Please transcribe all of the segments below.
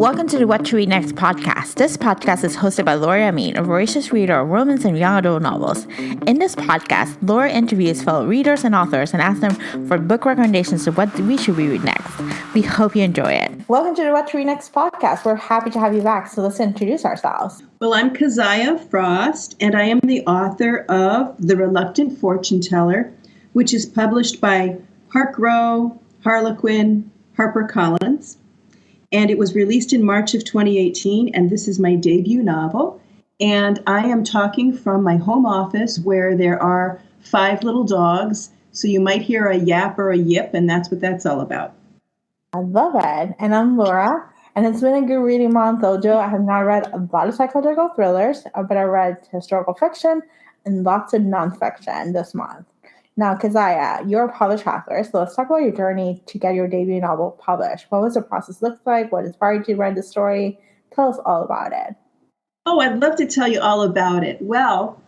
Welcome to the What to Read Next podcast. This podcast is hosted by Laura Amin, a voracious reader of romance and young adult novels. In this podcast, Laura interviews fellow readers and authors and asks them for book recommendations of what we should read next. We hope you enjoy it. Welcome to the What to Read Next podcast. We're happy to have you back, so let's introduce ourselves. Well, I'm Keziah Frost, and I am the author of The Reluctant Fortune Teller, which is published by Park Row, Harlequin, HarperCollins. And it was released in March of 2018, and this is my debut novel. And I am talking from my home office where there are 5 little dogs, so you might hear a yap or a yip, and that's what that's all about. I love it. And I'm Laura, and it's been a good reading month, although I have not read a lot of psychological thrillers, but I read historical fiction and lots of nonfiction this month. Now, Keziah, you're a published author, so let's talk about your journey to get your debut novel published. What was the process look like? What inspired you to write the story? Tell us all about it. Oh, I'd love to tell you all about it. Well,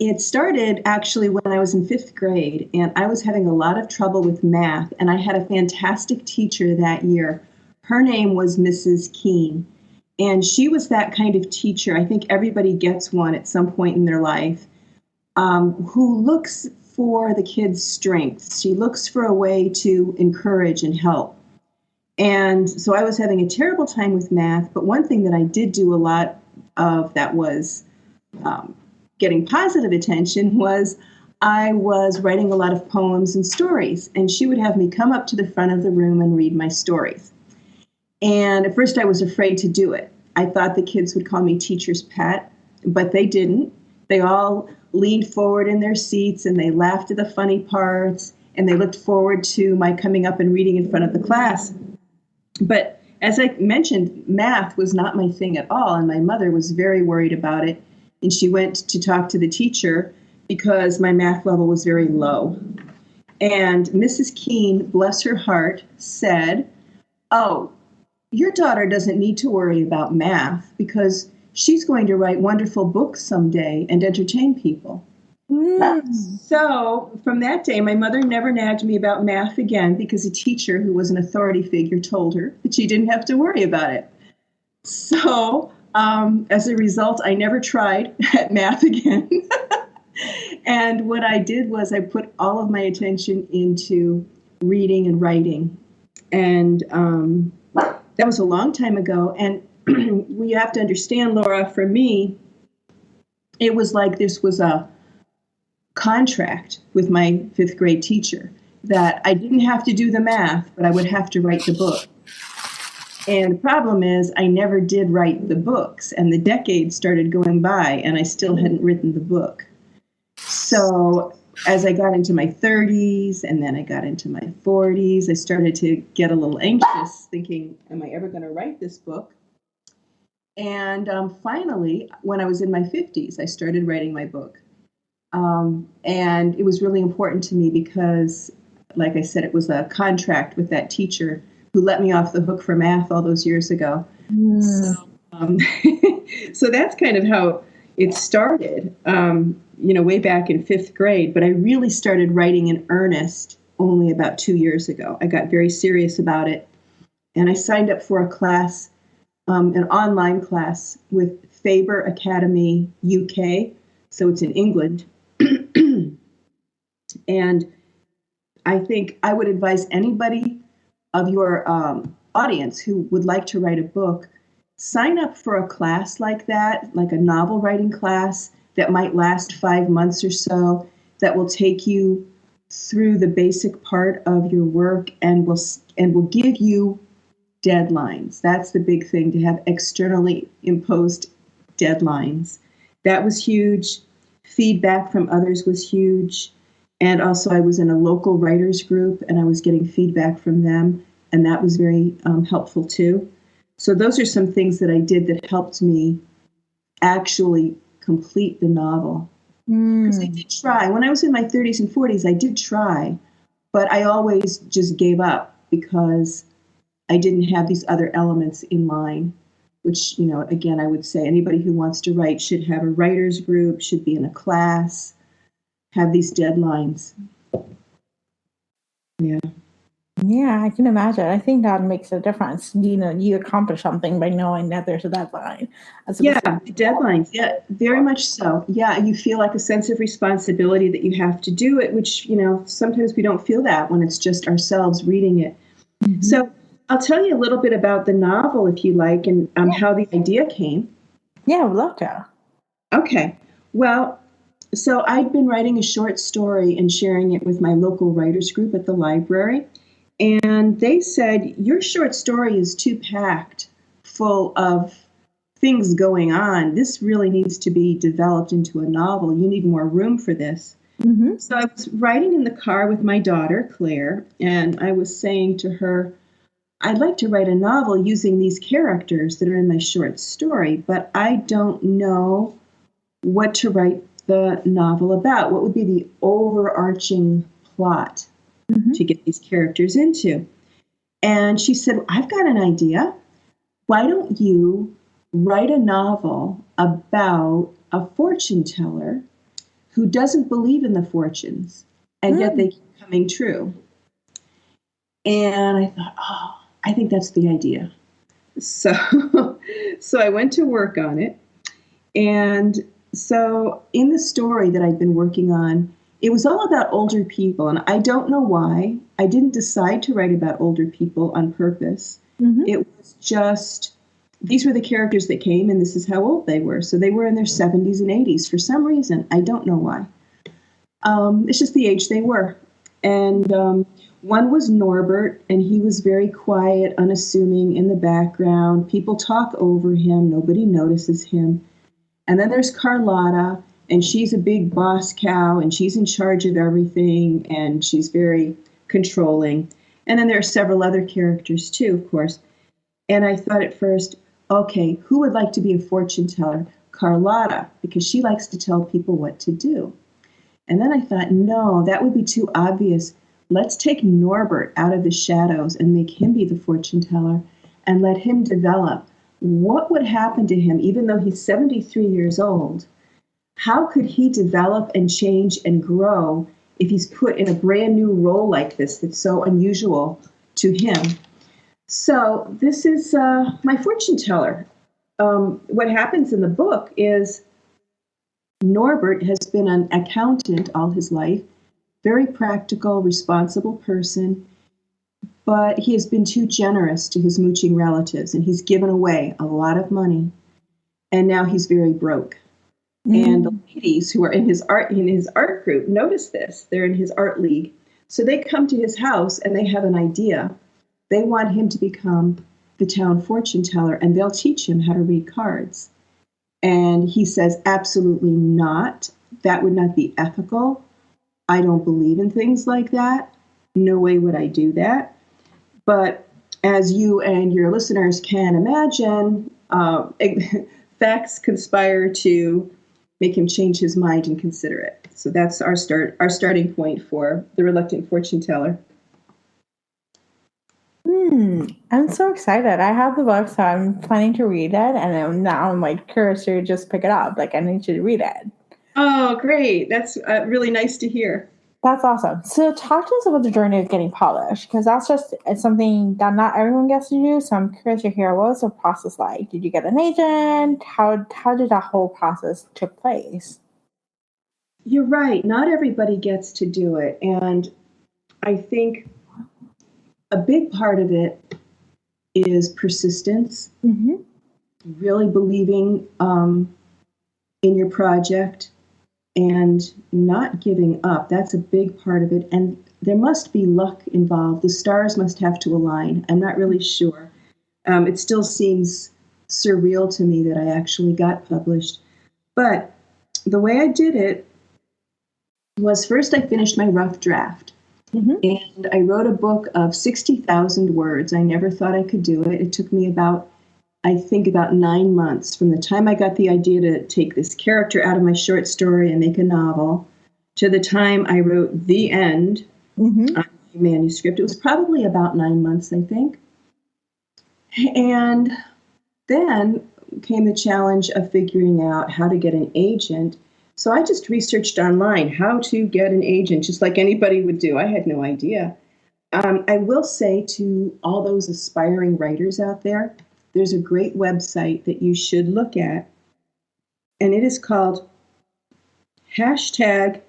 it started actually when I was in 5th grade, and I was having a lot of trouble with math, and I had a fantastic teacher that year. Her name was Mrs. Keene, and she was that kind of teacher. I think everybody gets one at some point in their life, who looks for the kids' strengths. She looks for a way to encourage and help. And so I was having a terrible time with math, but one thing that I did do a lot of that was getting positive attention was I was writing a lot of poems and stories, and she would have me come up to the front of the room and read my stories. And at first I was afraid to do it. I thought the kids would call me teacher's pet, but they didn't. They all leaned forward in their seats and they laughed at the funny parts and they looked forward to my coming up and reading in front of the class. But as I mentioned, math was not my thing at all, and my mother was very worried about it, and she went to talk to the teacher because my math level was very low. And Mrs. Keene, bless her heart, said, "Oh, your daughter doesn't need to worry about math because she's going to write wonderful books someday and entertain people." So from that day, my mother never nagged me about math again because a teacher who was an authority figure told her that she didn't have to worry about it. So as a result, I never tried at math again. And what I did was I put all of my attention into reading and writing. And that was a long time ago. And we have to understand, Laura, for me, it was like this was a contract with my 5th grade teacher that I didn't have to do the math, but I would have to write the book. And the problem is I never did write the books, and the decades started going by, and I still hadn't written the book. So as I got into my 30s, and then I got into my 40s, I started to get a little anxious, thinking, am I ever going to write this book? And finally, when I was in my 50s, I started writing my book. And it was really important to me because, like I said, it was a contract with that teacher who let me off the hook for math all those years ago. So that's kind of how it started, way back in 5th grade. But I really started writing in earnest only about 2 years ago. I got very serious about it. And I signed up for a class, an online class with Faber Academy UK. So it's in England. And I think I would advise anybody of your audience who would like to write a book, sign up for a class like that, like a novel writing class that might last 5 months or so, that will take you through the basic part of your work and will give you deadlines. That's the big thing, to have externally imposed deadlines. That was huge. Feedback from others was huge. And also I was in a local writers group and I was getting feedback from them. And that was very helpful too. So those are some things that I did that helped me actually complete the novel. Because I did try. When I was in my 30s and 40s, I did try. But I always just gave up because I didn't have these other elements in line. Which, again, I would say anybody who wants to write should have a writer's group, should be in a class, have these deadlines. Yeah. Yeah, I can imagine. I think that makes a difference. You accomplish something by knowing that there's a deadline, as opposed Yeah, to deadlines. Yeah, very much so. Yeah, you feel like a sense of responsibility that you have to do it, which, sometimes we don't feel that when it's just ourselves reading it. Mhm. So I'll tell you a little bit about the novel if you like, and how the idea came. Yeah, I would love to. Okay. Well, so I'd been writing a short story and sharing it with my local writers group at the library. And they said, your short story is too packed full of things going on. This really needs to be developed into a novel. You need more room for this. Hmm. So I was riding in the car with my daughter, Claire, and I was saying to her, I'd like to write a novel using these characters that are in my short story, but I don't know what to write the novel about. What would be the overarching plot Hmm. to get these characters into? And she said, I've got an idea. Why don't you write a novel about a fortune teller who doesn't believe in the fortunes, and yet they keep coming true? And I thought, oh, I think that's the idea. So, so I went to work on it. And so in the story that I'd been working on, it was all about older people. And I don't know why. I didn't decide to write about older people on purpose. Hmm. It was just, these were the characters that came, and this is how old they were. So they were in their 70s and 80s for some reason. I don't know why. It's just the age they were. And one was Norbert, and he was very quiet, unassuming in the background. People talk over him. Nobody notices him. And then there's Carlotta, and she's a big boss cow, and she's in charge of everything, and she's very controlling. And then there are several other characters too, of course. And I thought at first, okay, who would like to be a fortune teller? Carlotta, because she likes to tell people what to do. And then I thought, no, that would be too obvious. Let's take Norbert out of the shadows and make him be the fortune teller and let him develop. What would happen to him, even though he's 73 years old? How could he develop and change and grow if he's put in a brand new role like this that's so unusual to him? So this is my fortune teller. What happens in the book is Norbert has been an accountant all his life, very practical, responsible person, but he has been too generous to his mooching relatives, and he's given away a lot of money, and now he's very broke. And the ladies who are in his art group notice this. They're in his art league. So they come to his house and they have an idea. They want him to become the town fortune teller, and they'll teach him how to read cards. And he says, absolutely not. That would not be ethical. I don't believe in things like that. No way would I do that. But as you and your listeners can imagine, facts conspire to make him change his mind and consider it. So that's our starting point for The Reluctant Fortune Teller. I'm so excited. I have the book, so I'm planning to read it, and now I'm like curious to just pick it up. Like I need to read it. Oh, great. That's really nice to hear. That's awesome. So talk to us about the journey of getting polished, because it's something that not everyone gets to do. So I'm curious to hear, what was the process like? Did you get an agent? How did that whole process took place? You're right. Not everybody gets to do it. And I think a big part of it is persistence, Mm-hmm. really believing in your project and not giving up. That's a big part of it. And there must be luck involved. The stars must have to align. I'm not really sure. It still seems surreal to me that I actually got published. But the way I did it was, first I finished my rough draft. Mm-hmm. And I wrote a book of 60,000 words. I never thought I could do it. It took me about 9 months from the time I got the idea to take this character out of my short story and make a novel to the time I wrote the end Mm-hmm. on my manuscript. It was probably about 9 months, I think. And then came the challenge of figuring out how to get an agent. So I just researched online how to get an agent, just like anybody would do. I had no idea. I will say to all those aspiring writers out there, there's a great website that you should look at, and it is called hashtag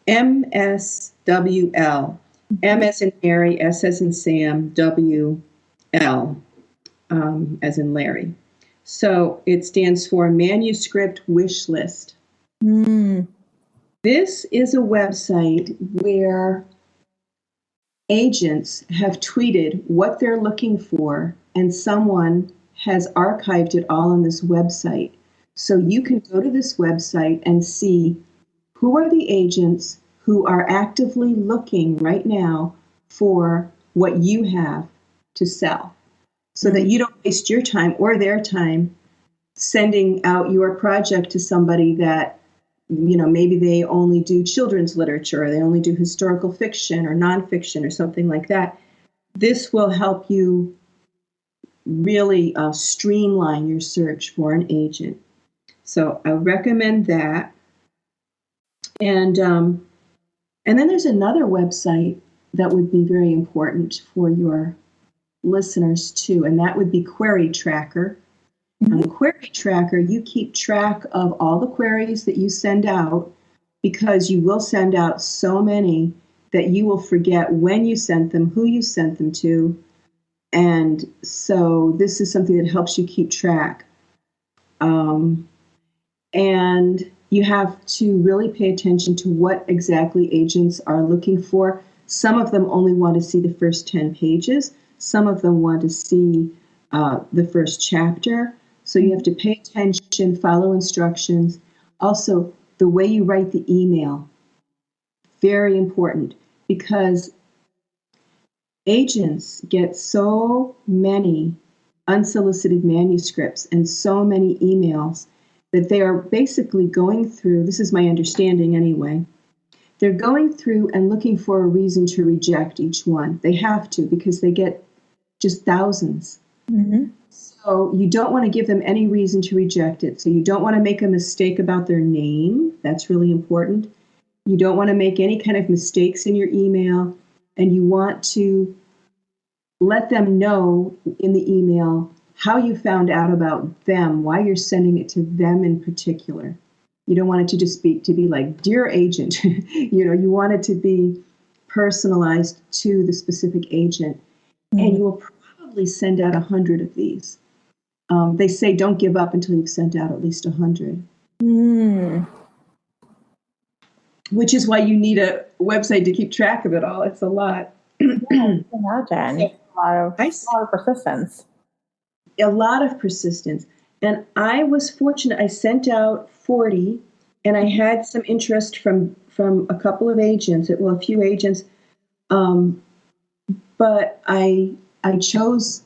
MSWL. M as in Mary, S as in Sam, WL as in Larry. So it stands for Manuscript Wish List. Mm. This is a website where agents have tweeted what they're looking for, and someone has archived it all on this website. So you can go to this website and see who are the agents who are actively looking right now for what you have to sell, so that you don't waste your time or their time sending out your project to somebody that, maybe they only do children's literature, or they only do historical fiction or nonfiction or something like that. This will help you really streamline your search for an agent. So I recommend that. And then there's another website that would be very important for your listeners too, and that would be Query Tracker. On Query Tracker, you keep track of all the queries that you send out, because you will send out so many that you will forget when you sent them, who you sent them to. And so this is something that helps you keep track. And you have to really pay attention to what exactly agents are looking for. Some of them only want to see the first 10 pages. Some of them want to see the first chapter. So you have to pay attention, follow instructions. Also, the way you write the email, very important, because agents get so many unsolicited manuscripts and so many emails that they are basically going through, this is my understanding anyway, they're going through and looking for a reason to reject each one. They have to, because they get just thousands. Mm-hmm. So you don't want to give them any reason to reject it. So you don't want to make a mistake about their name. That's really important. You don't want to make any kind of mistakes in your email. And you want to let them know in the email how you found out about them, why you're sending it to them in particular. You don't want it to just be like, dear agent. You want it to be personalized to the specific agent. Mm-hmm. And you will probably send out 100 of these. They say don't give up until you've sent out at least 100. Mm. Which is why you need a website to keep track of it all. It's a lot. Yeah, I can imagine. A lot of persistence. A lot of persistence. And I was fortunate. I sent out 40, and I had some interest from a couple of agents, a few agents. But I chose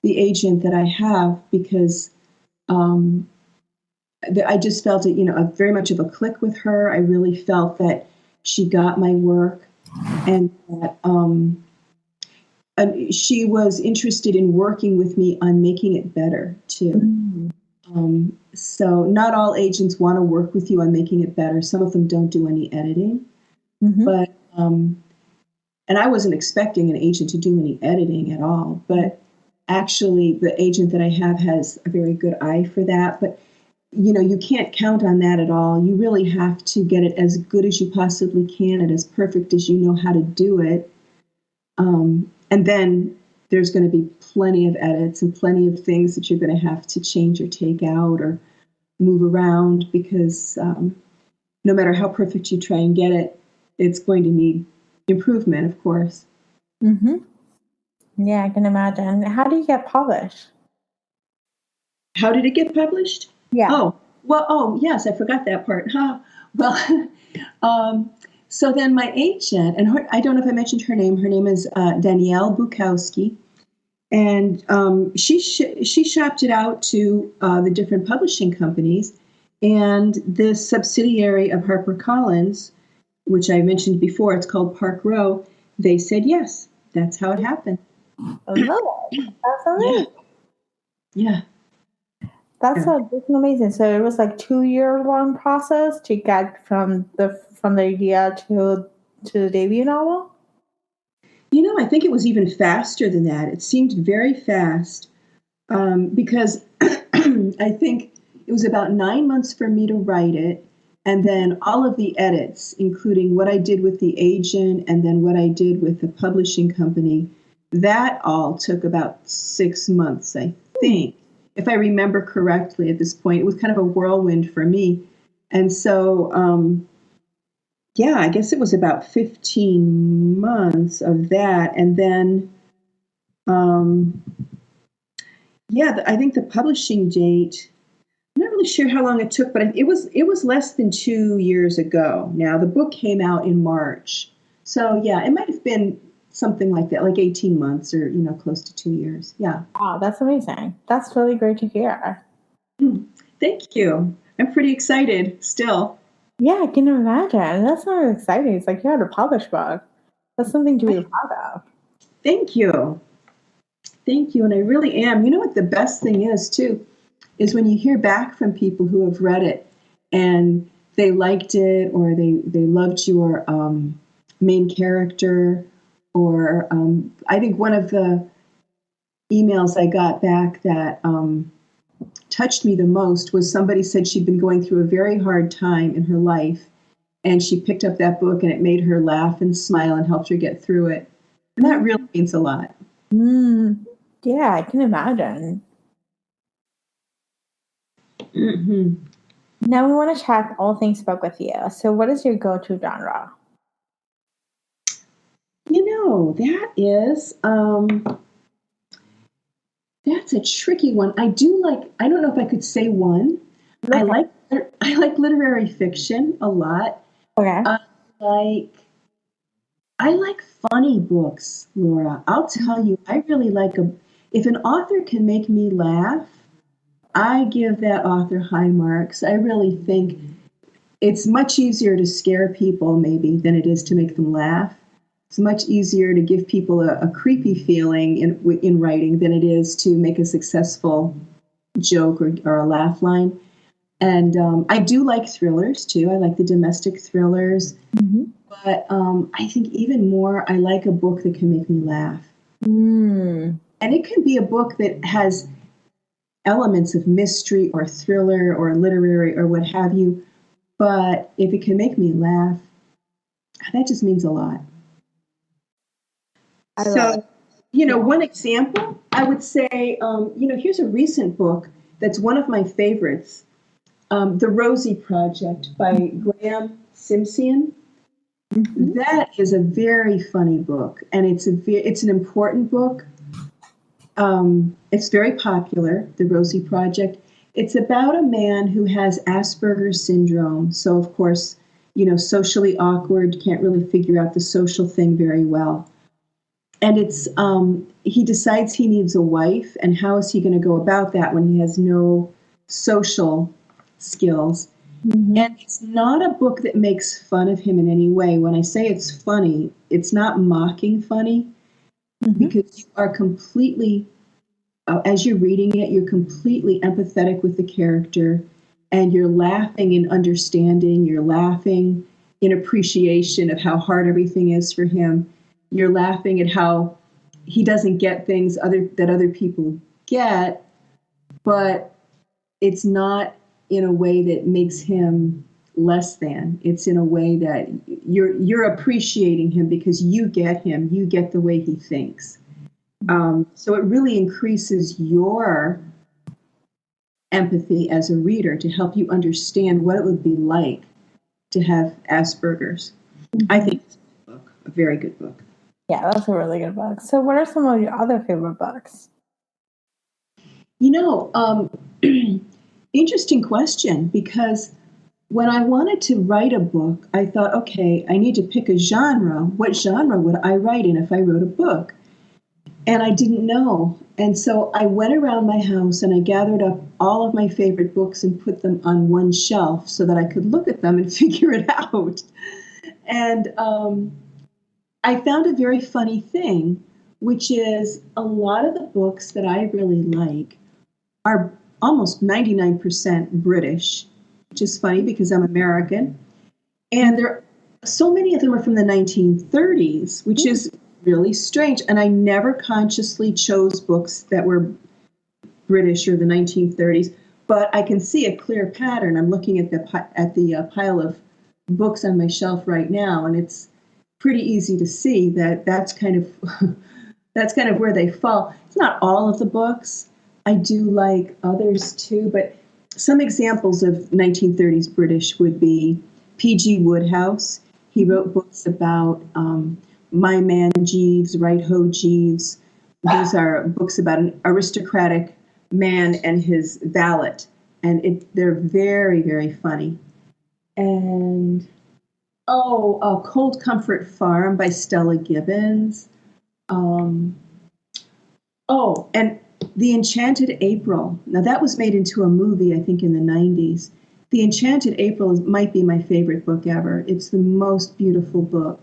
the agent that I have because I just felt it, very much of a click with her. I really felt that she got my work, and that she was interested in working with me on making it better too. Mm-hmm. So not all agents want to work with you on making it better. Some of them don't do any editing, mm-hmm. But and I wasn't expecting an agent to do any editing at all. But actually, the agent that I have has a very good eye for that. But you can't count on that at all. You really have to get it as good as you possibly can and as perfect as you know how to do it. And then there's going to be plenty of edits and plenty of things that you're going to have to change or take out or move around, because no matter how perfect you try and get it, it's going to need improvement, of course. Mm-hmm. Yeah, I can imagine. How do you get published? How did it get published? Yeah. Yes, I forgot that part. Well, so then my agent, and I don't know if I mentioned her name. Her name is Danielle Bukowski, and she shopped it out to the different publishing companies, and this subsidiary of HarperCollins, which I mentioned before, it's called Park Row. They said yes. That's how it happened. I love it. That's amazing. Yeah. That's amazing. So it was like 2-year long process to get from the idea to the debut novel? I think it was even faster than that. It seemed very fast because I think it was about 9 months for me to write it. And then all of the edits, including what I did with the agent and then what I did with the publishing company, that all took about 6 months, I think. If I remember correctly at this point, it was kind of a whirlwind for me. And so, I guess it was about 15 months of that. And then, I think the publishing date, I'm not really sure how long it took, but it was less than 2 years ago. Now, the book came out in March. So, yeah, it might have been something like that, like 18 months or, close to 2 years. Yeah. Wow, that's amazing. That's really great to hear. Thank you. I'm pretty excited still. Yeah, I can imagine. That's not exciting. It's like you had a published book. That's something to be proud of. Thank you. Thank you. And I really am. You know what the best thing is, too, is when you hear back from people who have read it and they liked it or they loved your main character. Or I think one of the emails I got back that touched me the most was somebody said she'd been going through a very hard time in her life, and she picked up that book and it made her laugh and smile and helped her get through it. And that really means a lot. Yeah, I can imagine. Mm-hmm. Now we want to chat all things book with you. So what is your go-to genre? That is, that's a tricky one. I don't know if I could say one. Okay. I like literary fiction a lot. Okay. I like funny books, Laura. I'll tell you, I really like if an author can make me laugh, I give that author high marks. I really think it's much easier to scare people maybe than it is to make them laugh. It's much easier to give people a creepy feeling in writing than it is to make a successful joke or a laugh line. And I do like thrillers, too. I like the domestic thrillers. Mm-hmm. But I think even more, I like a book that can make me laugh. And it can be a book that has elements of mystery or thriller or literary or what have you. But if it can make me laugh, that just means a lot. So, one example, I would say, here's a recent book that's one of my favorites, The Rosie Project by Graham Simpson. Mm-hmm. That is a very funny book, and it's an important book. It's very popular, The Rosie Project. It's about a man who has Asperger's syndrome. So, of course, socially awkward, can't really figure out the social thing very well. And it's he decides he needs a wife, and how is he going to go about that when he has no social skills? Mm-hmm. And it's not a book that makes fun of him in any way. When I say it's funny, it's not mocking funny, because you are completely, as you're reading it, you're completely empathetic with the character, and you're laughing in understanding, you're laughing in appreciation of how hard everything is for him. You're laughing at how he doesn't get things that other people get, but it's not in a way that makes him less than. It's in a way that you're appreciating him because you get him. You get the way he thinks. So it really increases your empathy as a reader to help you understand what it would be like to have Asperger's. I think it's a very good book. Yeah, that's a really good book. So what are some of your other favorite books? Interesting question, because when I wanted to write a book, I thought, okay, I need to pick a genre. What genre would I write in if I wrote a book? And I didn't know. And so I went around my house and I gathered up all of my favorite books and put them on one shelf so that I could look at them and figure it out. And I found a very funny thing, which is a lot of the books that I really like are almost 99% British, which is funny because I'm American. And so many of them are from the 1930s, which is really strange. And I never consciously chose books that were British or the 1930s, but I can see a clear pattern. I'm looking at the pile of books on my shelf right now, and it's pretty easy to see that that's kind of that's kind of where they fall. It's not all of the books. I do like others too, but some examples of 1930s British would be P.G. Wodehouse. He wrote books about My Man Jeeves, Right Ho Jeeves. These are books about an aristocratic man and his valet, and they're very, very funny. And Cold Comfort Farm by Stella Gibbons. And The Enchanted April. Now that was made into a movie, I think, in the 90s. The Enchanted April might be my favorite book ever. It's the most beautiful book.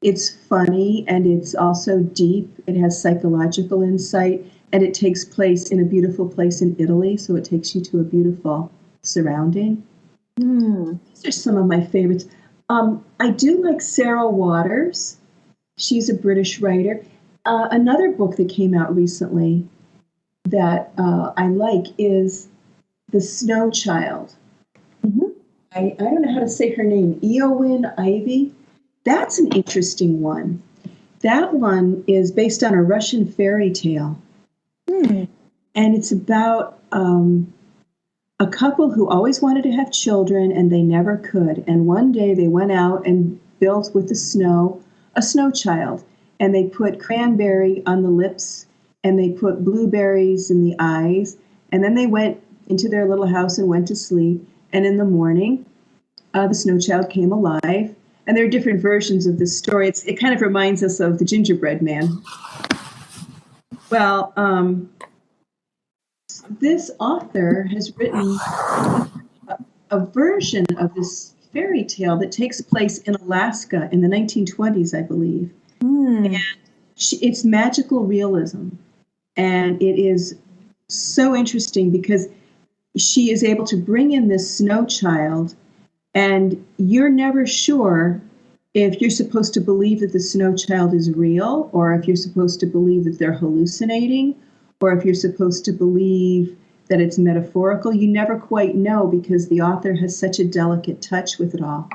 It's funny, and it's also deep. It has psychological insight, and it takes place in a beautiful place in Italy, so it takes you to a beautiful surrounding. These are some of my favorites. I do like Sarah Waters. She's a British writer. Another book that came out recently that I like is The Snow Child. I don't know how to say her name. Eowyn Ivy. That's an interesting one. That one is based on a Russian fairy tale. And it's about a couple who always wanted to have children and they never could. And one day they went out and built with the snow a snow child. And they put cranberry on the lips and they put blueberries in the eyes. And then they went into their little house and went to sleep. And in the morning, the snow child came alive. And there are different versions of this story. It kind of reminds us of the gingerbread man. Well, this author has written a version of this fairy tale that takes place in Alaska in the 1920s, I believe. And it's magical realism. And it is so interesting because she is able to bring in this snow child, and you're never sure if you're supposed to believe that the snow child is real, or if you're supposed to believe that they're hallucinating, or if you're supposed to believe that it's metaphorical. You never quite know because the author has such a delicate touch with it all.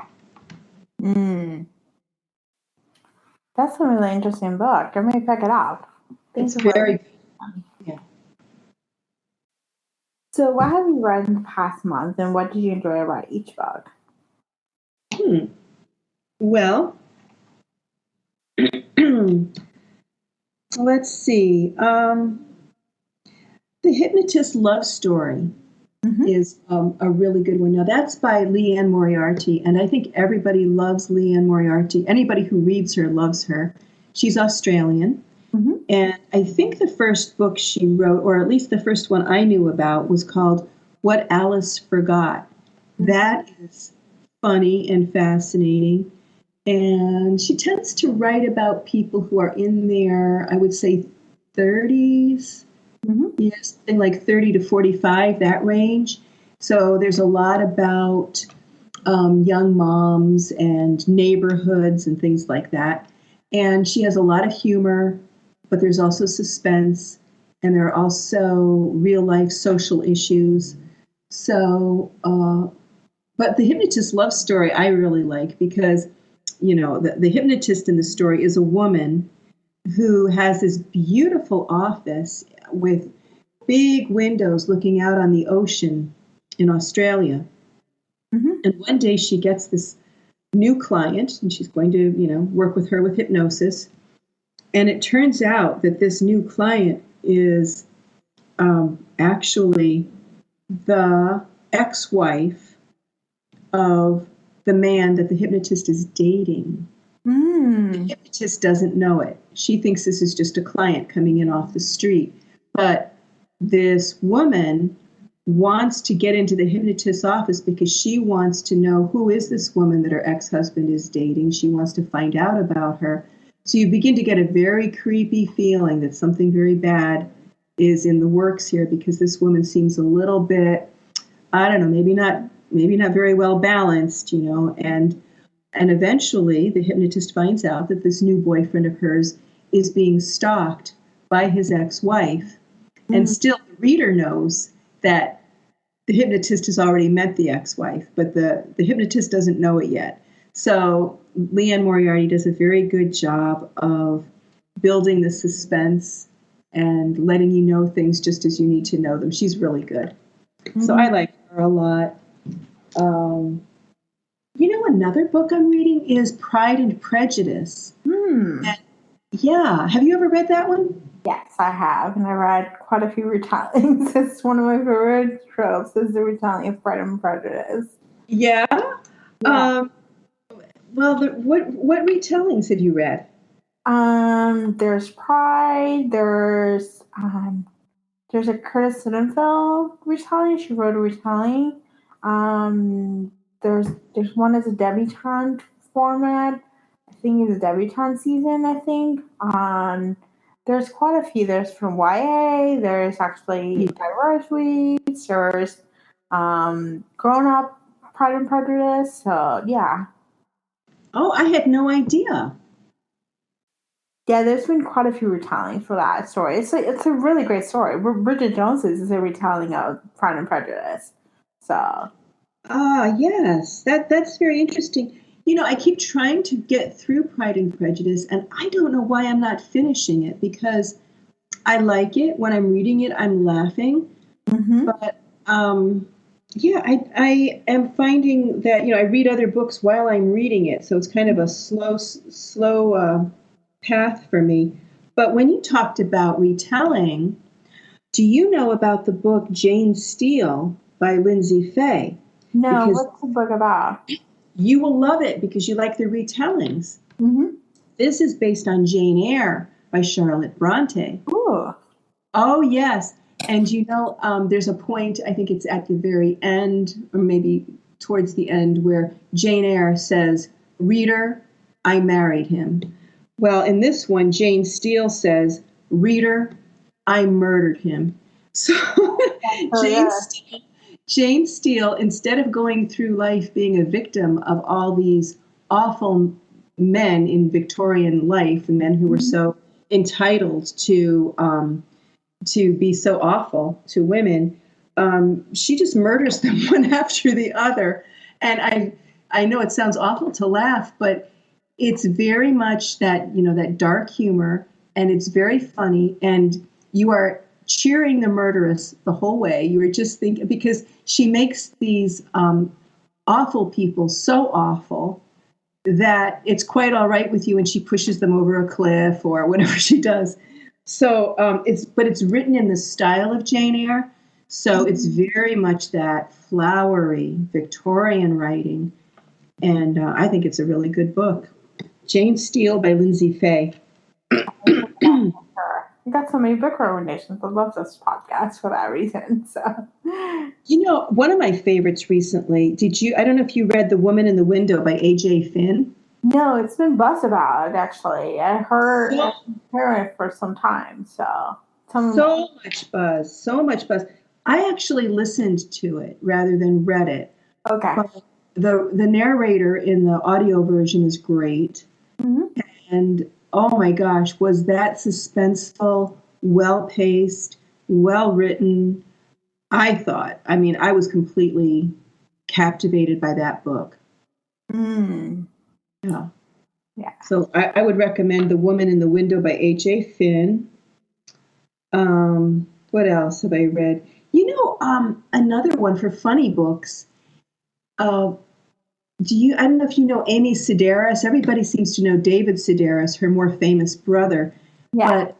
That's a really interesting book. I may pick it up. It's very good. Yeah. So what have you read in the past month, and what did you enjoy about each book? Well, let's see. The Hypnotist Love Story is a really good one. Now, that's by Leanne Moriarty, and I think everybody loves Leanne Moriarty. Anybody who reads her loves her. She's Australian, and I think the first book she wrote, or at least the first one I knew about, was called What Alice Forgot. That is funny and fascinating, and she tends to write about people who are in their, I would say, 30s. Yes, something like 30 to 45, that range. So there's a lot about young moms and neighborhoods and things like that. And she has a lot of humor, but there's also suspense, and there are also real life social issues. So, but the Hypnotist Love Story I really like because, you know, the hypnotist in the story is a woman who has this beautiful office with big windows looking out on the ocean in Australia. And one day she gets this new client, and she's going to, you know, work with her with hypnosis. And it turns out that this new client is actually the ex-wife of the man that the hypnotist is dating. The hypnotist doesn't know it. She thinks this is just a client coming in off the street. But this woman wants to get into the hypnotist's office because she wants to know who is this woman that her ex-husband is dating. She wants to find out about her. So you begin to get a very creepy feeling that something very bad is in the works here because this woman seems a little bit, I don't know, maybe not very well balanced, you know. And And eventually, the hypnotist finds out that this new boyfriend of hers is being stalked by his ex-wife. And still, the reader knows that the hypnotist has already met the ex-wife, but the hypnotist doesn't know it yet. So Leanne Moriarty does a very good job of building the suspense and letting you know things just as you need to know them. She's really good. So I like her a lot. Another book I'm reading is Pride and Prejudice. And, yeah. Have you ever read that one? Yes, I have. And I read quite a few retellings. It's one of my favorite tropes is the retelling of Pride and Prejudice. Yeah. What retellings have you read? There's Pride. There's a Curtis Sittenfeld retelling. She wrote a retelling. There's one as a debutante format. I think it's a debutante season. I think. There's quite a few. There's from YA. There's actually diverse reads. There's grown up Pride and Prejudice. So yeah. Oh, I had no idea. Yeah, there's been quite a few retellings for that story. It's a really great story. Bridget Jones's is a retelling of Pride and Prejudice. So. Yes, that's very interesting. I keep trying to get through Pride and Prejudice, and I don't know why I'm not finishing it, because I like it. When I'm reading it, I'm laughing. But I am finding that I read other books while I'm reading it, so it's kind of a slow path for me. But when you talked about retelling, do you know about the book Jane Steele by Lindsay Fay? No, what's the book about? You will love it because you like the retellings. This is based on Jane Eyre by Charlotte Bronte. Ooh. Oh, yes. And there's a point, I think it's at the very end, or maybe towards the end, where Jane Eyre says, "Reader, I married him." Well, in this one, Jane Steele says, "Reader, I murdered him." So Jane Steele, instead of going through life being a victim of all these awful men in Victorian life, and men who were so entitled to be so awful to women, she just murders them one after the other. And I know it sounds awful to laugh, but it's very much that dark humor, and it's very funny, and you are cheering the murderess the whole way. You were just thinking, because she makes these awful people so awful that it's quite all right with you, and she pushes them over a cliff or whatever she does. So it's written in the style of Jane Eyre. So it's very much that flowery Victorian writing. And I think it's a really good book. Jane Steele by Lindsay Fay. You got so many book recommendations. I love this podcast for that reason. So, one of my favorites recently, I don't know if you read The Woman in the Window by A.J. Fynn? No, it's been buzz about it, actually. I heard it for some time. So much buzz. I actually listened to it rather than read it. Okay. But the narrator in the audio version is great. And oh my gosh, was that suspenseful, well-paced, well-written? I thought. I mean, I was completely captivated by that book. Yeah. So I would recommend The Woman in the Window by A.J. Fynn. What else have I read? Another one for funny books. I don't know if you know Amy Sedaris. Everybody seems to know David Sedaris, her more famous brother. Yeah. But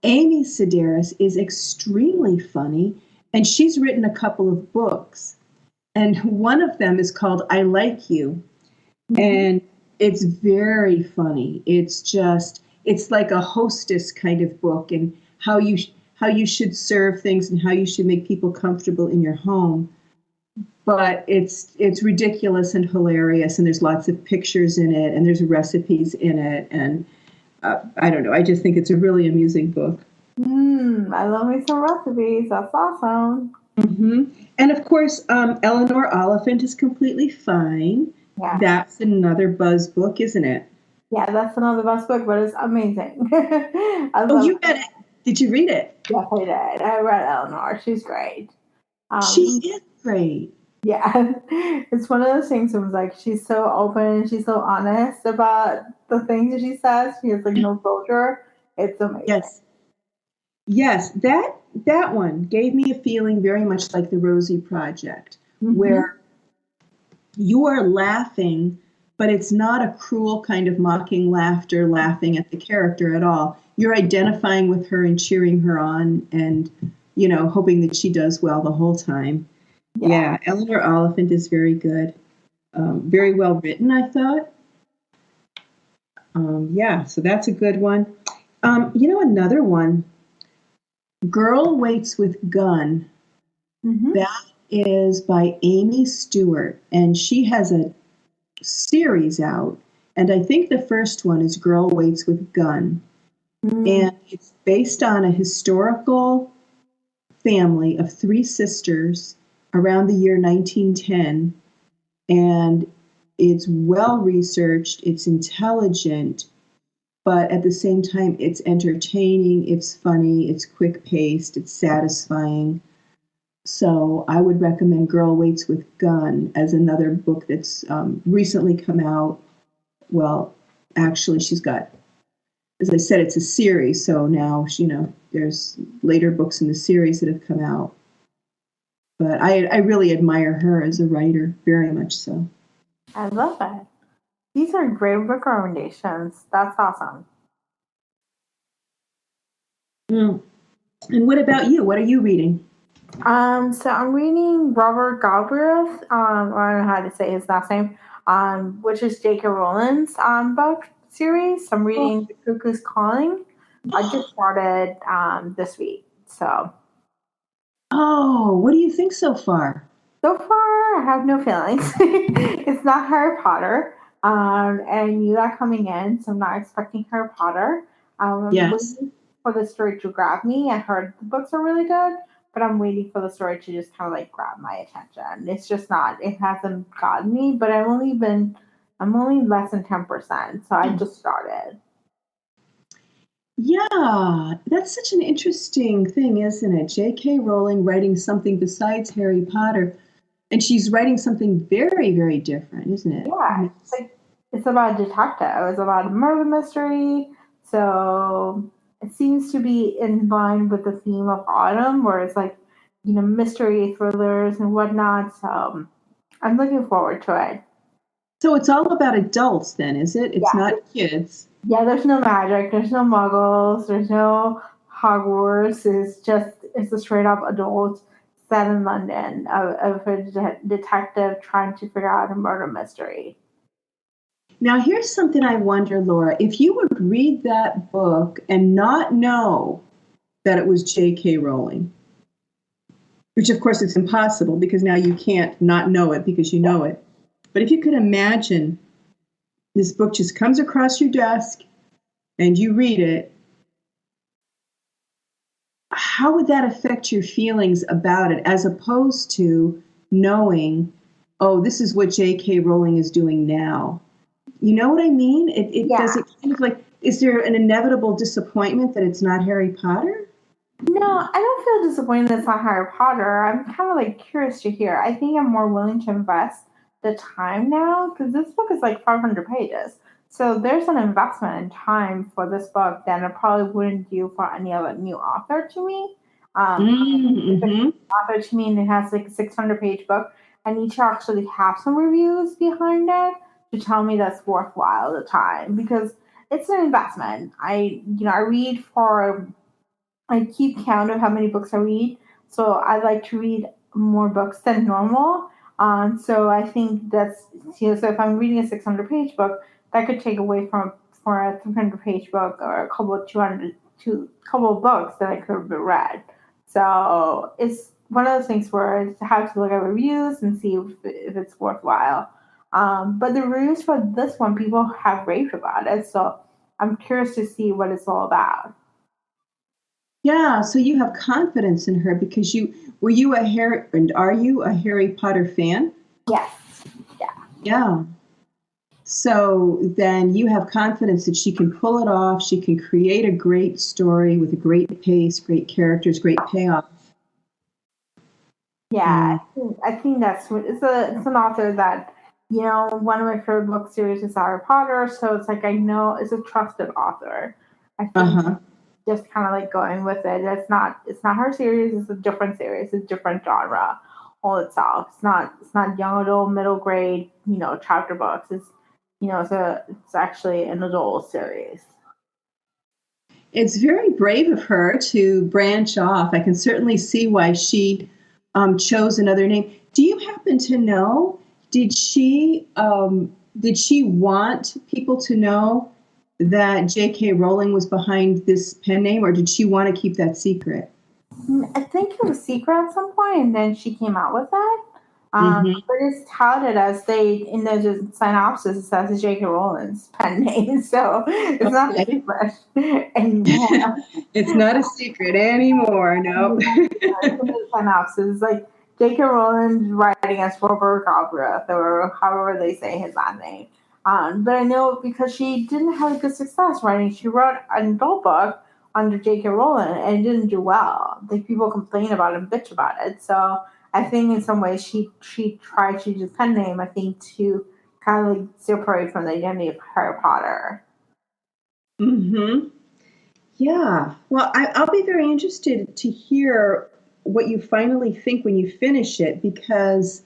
Amy Sedaris is extremely funny, and she's written a couple of books. And one of them is called I Like You. And it's very funny. It's like a hostess kind of book, and how you should serve things and how you should make people comfortable in your home. But it's ridiculous and hilarious, and there's lots of pictures in it, and there's recipes in it, and I don't know. I just think it's a really amusing book. I love me some recipes. That's awesome. And of course, Eleanor Oliphant is completely fine. Yeah. That's another Buzz book, isn't it? Yeah, that's another best book, but it's amazing. I Oh, love you read it. Did you read it? Yes, I did. I read Eleanor. She's great. She Um, is great. yeah, it's one of those things that was like she's so open and she's so honest about the things that she says. She has like no filter. It's amazing. Yes. Yes, that one gave me a feeling very much like the Rosie Project, Mm-hmm. where you are laughing, but it's not a cruel kind of mocking laughter, laughing at the character at all. You're identifying with her and cheering her on and, hoping that she does well the whole time. Yeah, Yeah, Eleanor Oliphant is very good. Very well written, I thought. Yeah, so that's a good one. Another one, Girl Waits with Gun. mm-hmm. That is by Amy Stewart, and she has a series out. And I think the first one is Girl Waits with Gun. Mm-hmm. And it's based on a historical family of three sisters around the year 1910. And it's well researched, it's intelligent, but at the same time, it's entertaining, it's funny, it's quick paced, it's satisfying. So I would recommend Girl Waits with Gun as another book that's recently come out. Well, actually, she's got, as I said, it's a series. So now, there's later books in the series that have come out. But I really admire her as a writer, very much so. I love it. These are great book recommendations. That's awesome. Mm. And what about you? What are you reading? So I'm reading Robert Galbraith. I don't know how to say his last name. Which is JK Rowling's book series. I'm Oh, reading The Cuckoo's Calling. I just started this week. oh, what do you think so far? So far, I have no feelings. It's not Harry Potter. And I knew that coming in, so I'm not expecting Harry Potter. I'm Yes. waiting for the story to grab me. I heard the books are really good, but I'm waiting for the story to just kind of like grab my attention. It's just not. It hasn't gotten me, but I'm only less than 10%, so I just started. Yeah, that's such an interesting thing, isn't it? J.K. Rowling writing something besides Harry Potter, and she's writing something very, very different, isn't it? I Yeah, mean, it's about a detective. It's about a murder mystery. So it seems to be in line with the theme of autumn, where it's like, mystery thrillers and whatnot. So I'm looking forward to it. so it's all about adults then, is it? It's Yeah. not kids. Yeah, there's no magic, there's no muggles, there's no Hogwarts. It's a straight up adult set in London of a detective trying to figure out a murder mystery. Now, here's something I wonder, Laura. If you would read that book and not know that it was J.K. Rowling, which of course it's impossible because now you can't not know it because you know it. But if you could imagine this book just comes across your desk and you read it, how would that affect your feelings about it as opposed to knowing, oh, this is what J.K. Rowling is doing now? You know what I mean? It Yeah. does it kind of like, is there an inevitable disappointment that it's not Harry Potter? No, I don't feel disappointed it's not Harry Potter. I'm kind of like curious to hear. I think I'm more willing to invest the time now because this book is like 500 pages. So there's an investment in time for this book that I probably wouldn't do for any other new author to me. If it's Mm-hmm. an author to me and it has like a 600-page book, I need to actually have some reviews behind it to tell me that's worthwhile the time because it's an investment. I read for I keep count of how many books I read. So I like to read more books than normal. So I think so if I'm reading a 600-page book, that could take away from for a 300-page book or a couple of 200 to couple of books that I could have read. So it's one of those things where I have to look at reviews and see if it's worthwhile. But the reviews for this one, people have raved about it. So I'm curious to see what it's all about. Yeah, so you have confidence in her because were you a Harry and are you a Harry Potter fan? Yes. Yeah. Yeah. So then you have confidence that she can pull it off. She can create a great story with a great pace, great characters, great payoff. Yeah, I think that's what it's an author that, one of my favorite book series is Harry Potter, so it's like I know it's a trusted author. I think just kind of like going with it. It's not her series, it's a different series, it's a different genre all itself. It's not young adult, middle grade, chapter books. It's actually an adult series. It's very brave of her to branch off. I can certainly see why she chose another name. Do you happen to know? Did she want people to know that JK Rowling was behind this pen name, or did she want to keep that secret? I think it was secret at some point, and then she came out with that. Mm-hmm. But it's touted as in the synopsis, it says it's J.K. Rowling's pen name, so it's not a secret anymore. It's not a secret anymore, no. The synopsis, like J.K. Rowling writing as Robert Galbraith, or however they say his last name. But I know because she didn't have a good success writing, she wrote an adult book under J.K. Rowling, and it didn't do well. Like people complain about it and bitch about it. So I think in some ways she tried to use a pen name, I think, to kind of like separate from the identity of Harry Potter. Mm-hmm. Yeah. Well, I'll be very interested to hear what you finally think when you finish it, because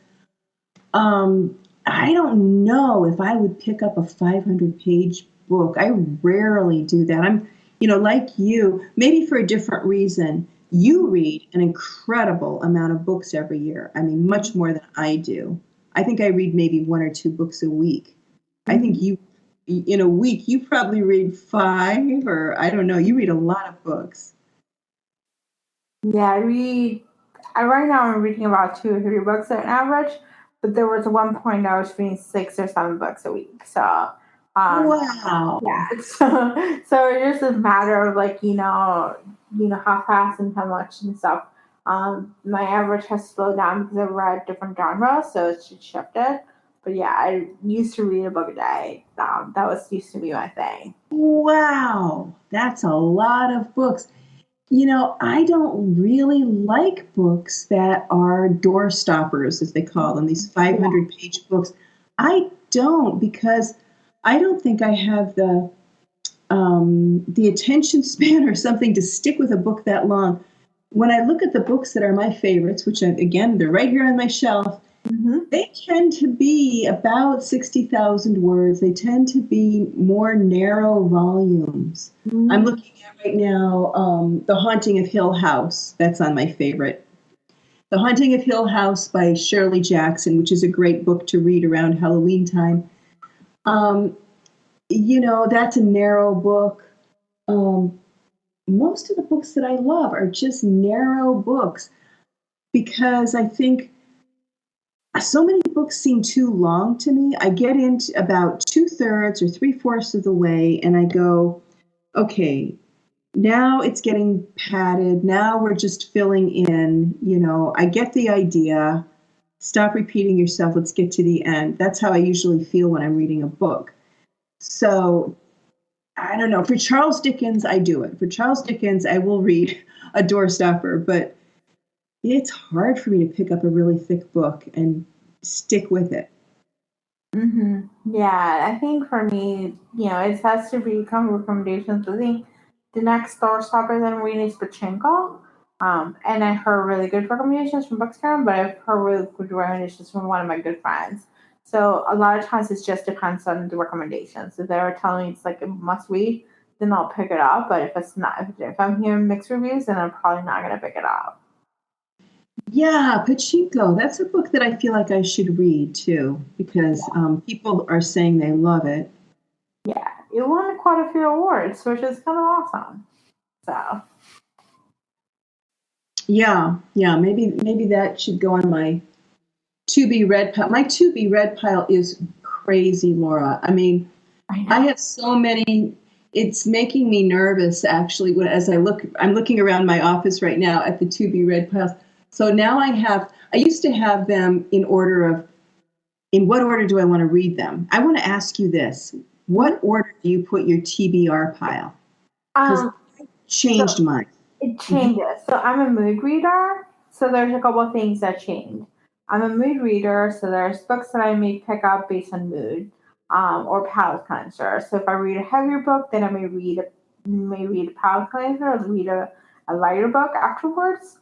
I don't know if I would pick up a 500-page book. I rarely do that. I'm, like you, maybe for a different reason. You read an incredible amount of books every year. I mean, much more than I do. I think I read maybe 1 or 2 books a week. I think you, in a week, you probably read 5, or I don't know. You read a lot of books. Yeah, right now I'm reading about 2 or 3 books on average, but there was one point I was reading 6 or 7 books a week. So, Wow. yeah. So it just a matter of like, how fast and how much and stuff. My average has slowed down because I've read different genres, so it's just shifted. But yeah, I used to read a book a day. That used to be my thing. Wow. That's a lot of books. I don't really like books that are doorstoppers, as they call them, these 500-page books. I don't, because I don't think I have the attention span or something to stick with a book that long. When I look at the books that are my favorites, which again, they're right here on my shelf, they tend to be about 60,000 words. They tend to be more narrow volumes. I'm looking at right now The Haunting of Hill House. That's on my favorite. The Haunting of Hill House by Shirley Jackson, which is a great book to read around Halloween time. That's a narrow book. Most of the books that I love are just narrow books, because I think so many books seem too long to me. I get into about 2/3 or 3/4 of the way, and I go, okay, now it's getting padded. Now we're just filling in. I get the idea. Stop repeating yourself. Let's get to the end. That's how I usually feel when I'm reading a book. So I don't know. For Charles Dickens, I do it. For Charles Dickens, I will read a doorstopper, but it's hard for me to pick up a really thick book and stick with it. Yeah, I think for me, it has to become recommendations. I think the next doorstopper that I'm reading is Pachinko. And I heard really good recommendations from Bookstagram, but I've heard really good recommendations from one of my good friends. So a lot of times it just depends on the recommendations. If they're telling me it's like a must read, then I'll pick it up. But if it's not, if I'm hearing mixed reviews, then I'm probably not going to pick it up. Yeah, Pachinko. That's a book that I feel like I should read too, because people are saying they love it. Yeah, it won quite a few awards, which is kind of awesome. So. Yeah, maybe that should go on my to be read pile. My to be read pile is crazy, Laura. I mean, I have so many. It's making me nervous, actually, as I'm looking around my office right now at the to be read piles. So now I used to have them in order of in what order do I want to read them? I want to ask you this. What order do you put your TBR pile? Because Um, I changed so mine. it changes. So I'm a mood reader. So there's a couple of things that change. I'm a mood reader. So there's books that I may pick up based on mood, or palate cleanser. So if I read a heavier book, then I may read a palate cleanser or read a lighter book afterwards.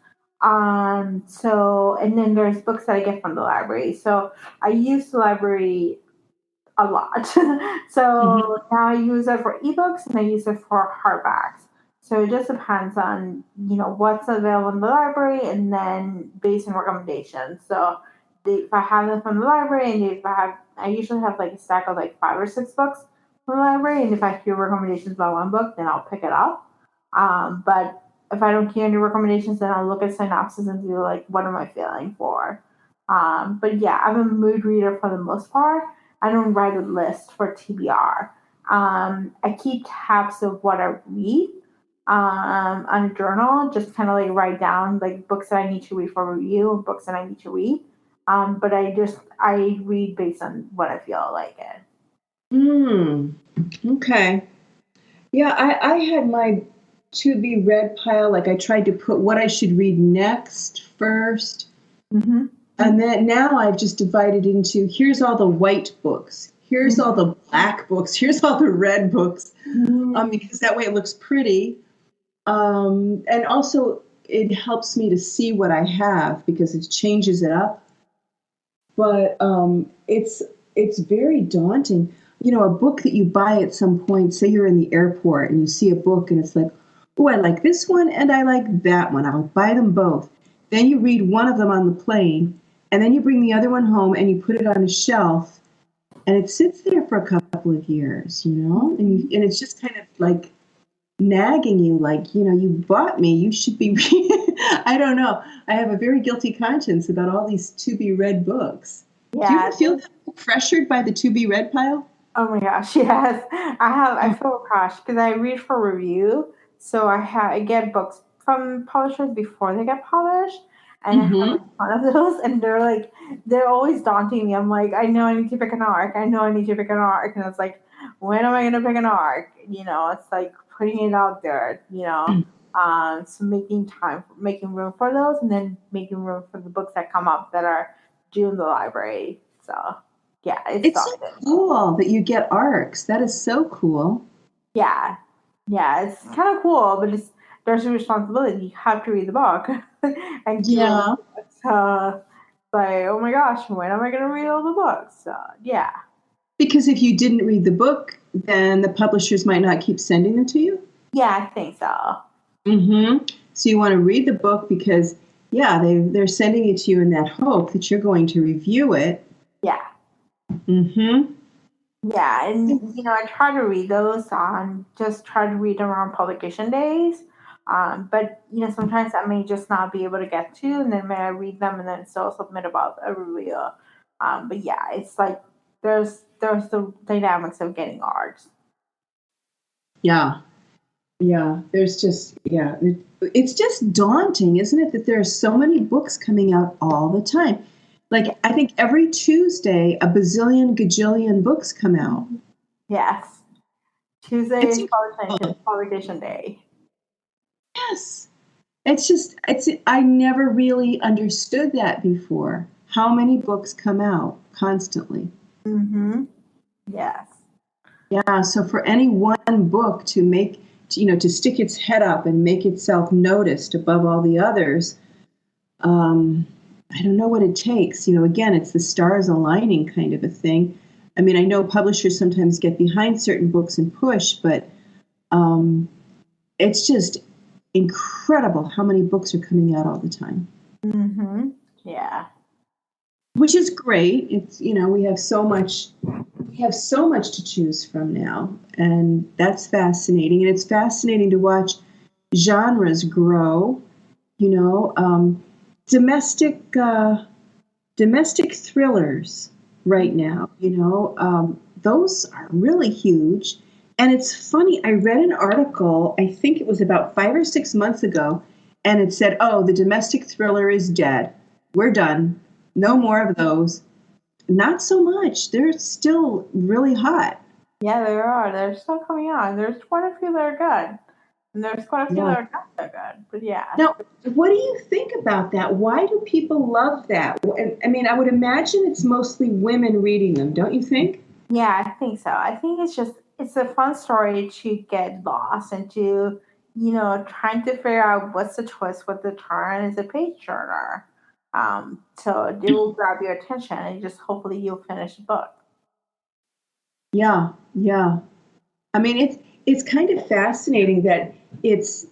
So and then there's books that I get from the library. So I use the library a lot. Mhm. So now I use it for ebooks and I use it for hardbacks. So it just depends on what's available in the library and then based on recommendations. So if I have them from the library and if I usually have like a stack of like 5 or 6 books from the library, and if I hear recommendations about one book, then I'll pick it up. But if I don't hear any recommendations, then I'll look at synopsis and do like what am I feeling for. But yeah, I'm a mood reader for the most part. I don't write a list for TBR. I keep tabs of what I read on a journal, just kind of like write down like books that I need to read for review and books that I need to read. But I read based on what I feel like it. Mm, okay. Yeah, I had my to be read pile. Like I tried to put what I should read next first. Mm-hmm. And then now I've just divided into here's all the white books, here's all the black books, here's all the red books, Mm-hmm. because that way it looks pretty. And also it helps me to see what I have because it changes it up. But it's very daunting. A book that you buy at some point, say you're in the airport and you see a book and it's like, oh, I like this one and I like that one. I'll buy them both. Then you read one of them on the plane, and then you bring the other one home and you put it on a shelf, and it sits there for a couple of years, and it's just kind of like nagging you, like, you bought me, you should be. I don't know. I have a very guilty conscience about all these to be read books. Do you Yeah. ever feel that pressured by the to be read pile? Oh my gosh, yes. I feel crushed because I read for review. So I get books from publishers before they get published. And I have Mm-hmm. a ton of those and they're always daunting me. I'm like, I know I need to pick an arc. I know I need to pick an arc. And it's like, when am I gonna pick an arc? It's like putting it out there. So making room for those and then making room for the books that come up that are due in the library. So yeah, it's It's so daunting. cool that you get arcs. That is so cool. Yeah, yeah, it's kind of cool, but there's a responsibility. You have to read the book and keep reading Yeah. it. So, like, oh my gosh, when am I going to read all the books? So, yeah, Because if you didn't read the book, then the publishers might not keep sending them to you. yeah, I think so. Mm-hmm. So you want to read the book because, yeah, they're sending it to you in that hope that you're going to review it. Yeah, Mm-hmm. yeah, and I try to read those on just try to read around publication days. But sometimes I may just not be able to get to, and then may I read them and then still submit about a review. But yeah, it's like there's the dynamics of getting art. Yeah. Yeah. It's just daunting, isn't it, that there are so many books coming out all the time. Yeah. Like I think every Tuesday a bazillion gajillion books come out. Yes. Tuesday It's is incredible. publication day. Yes. It's I never really understood that before. How many books come out constantly? Mm-hmm. Yes. Yeah, so for any one book to to stick its head up and make itself noticed above all the others, um, I don't know what it takes. Again, it's the stars aligning kind of a thing. I mean, I know publishers sometimes get behind certain books and push, but um, it's just incredible how many books are coming out all the time. Mm-hmm. Yeah. Which is great. It's we have so much to choose from now, and that's fascinating. And it's fascinating to watch genres grow. You know, domestic thrillers right now. Those are really huge. And it's funny. I read an article. I think it was about 5 or 6 months ago, and it said, "Oh, the domestic thriller is dead. We're done. No more of those." not so much. They're still really hot. Yeah, there are. They're still coming out. There's quite a few that are good. And there's quite a few Yeah. that are not so good. But yeah. Now, what do you think about that? Why do people love that? I mean, I would imagine it's mostly women reading them, don't you think? Yeah, I think so. I think it's a fun story to get lost and to, trying to figure out what's the twist, what the turn. Is a page turner. So it will grab your attention and just hopefully you'll finish the book. Yeah, yeah. I mean, it's kind of fascinating that it's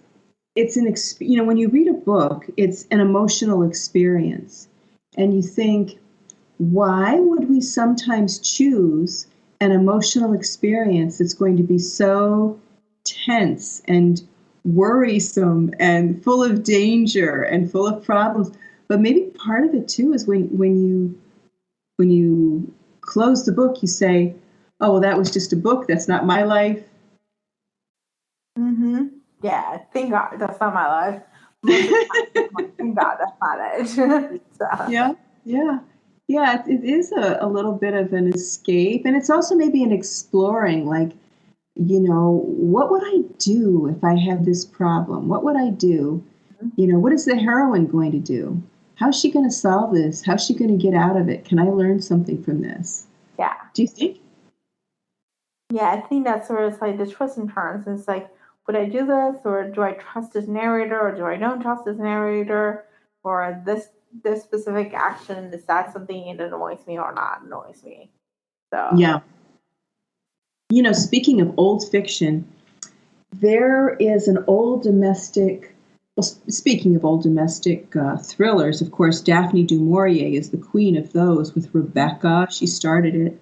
when you read a book, it's an emotional experience, and you think, why would we sometimes choose an emotional experience that's going to be so tense and worrisome and full of danger and full of problems? But maybe part of it too is when you close the book, you say, oh, well, that was just a book. That's not my life. Mm-hmm. Yeah, thank God that's not my life. Most of the time, thank God that's not it. So. Yeah, yeah. Yeah, it is a little bit of an escape. And it's also maybe an exploring, like, what would I do if I had this problem? What would I do? What is the heroine going to do? How's she going to solve this? How's she going to get out of it? Can I learn something from this? Yeah. Do you think? Yeah, I think that's where it's like the twists and turns. It's like, would I do this, or do I trust this narrator, or do I don't trust this narrator, or this specific action? Is that something that annoys me or not annoys me? So Yeah. Speaking of old fiction, there is an old domestic. Well, speaking of old domestic thrillers, of course, Daphne du Maurier is the queen of those with Rebecca. She started it.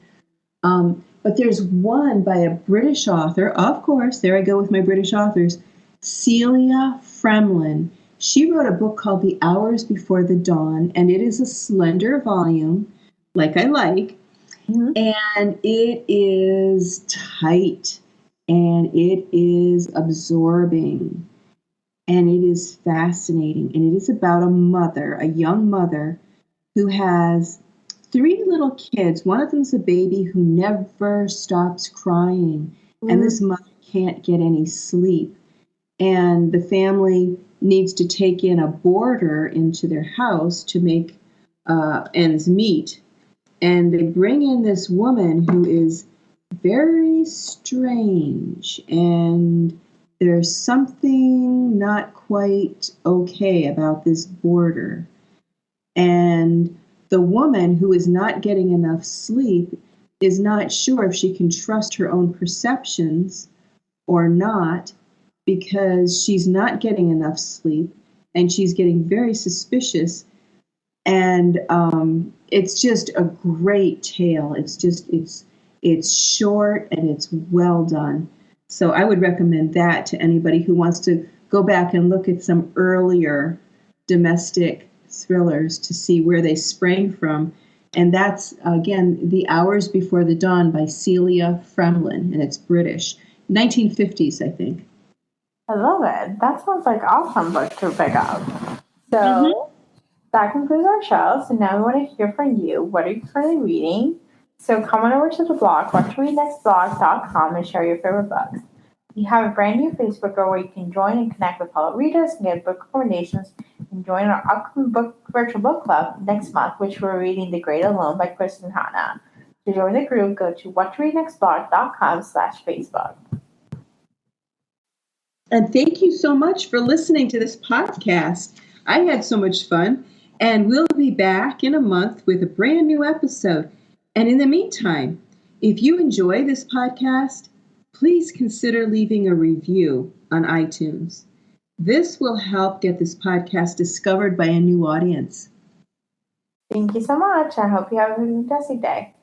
But there's one by a British author, of course, there I go with my British authors, Celia Fremlin. She wrote a book called The Hours Before the Dawn, and it is a slender volume, like I like, and it is tight, and it is absorbing, and it is fascinating, and it is about a young mother, who has 3 little kids. One of them's a baby who never stops crying, and this mother can't get any sleep. And the family needs to take in a boarder into their house to make ends meet. And they bring in this woman who is very strange, and there's something not quite okay about this boarder. And the woman who is not getting enough sleep is not sure if she can trust her own perceptions or not, because she's not getting enough sleep and she's getting very suspicious. And it's just a great tale. It's short and it's well done. So I would recommend that to anybody who wants to go back and look at some earlier domestic thrillers to see where they sprang from. And that's, again, The Hours Before the Dawn by Celia Fremlin, and it's British. 1950s, I think. I love it. That sounds like an awesome book to pick up. So that concludes our show. So now we want to hear from you. What are you currently reading? So come on over to the blog, whattoreadnextblog.com, and share your favorite books. We have a brand new Facebook group where you can join and connect with fellow readers and get book recommendations, and join our upcoming virtual book club next month, which we're reading The Great Alone by Kristen Hanna. To join the group, go to whattoreadnextblog.com/Facebook. And thank you so much for listening to this podcast. I had so much fun, and we'll be back in a month with a brand new episode. And in the meantime, if you enjoy this podcast, please consider leaving a review on iTunes. This will help get this podcast discovered by a new audience. Thank you so much. I hope you have a fantastic day.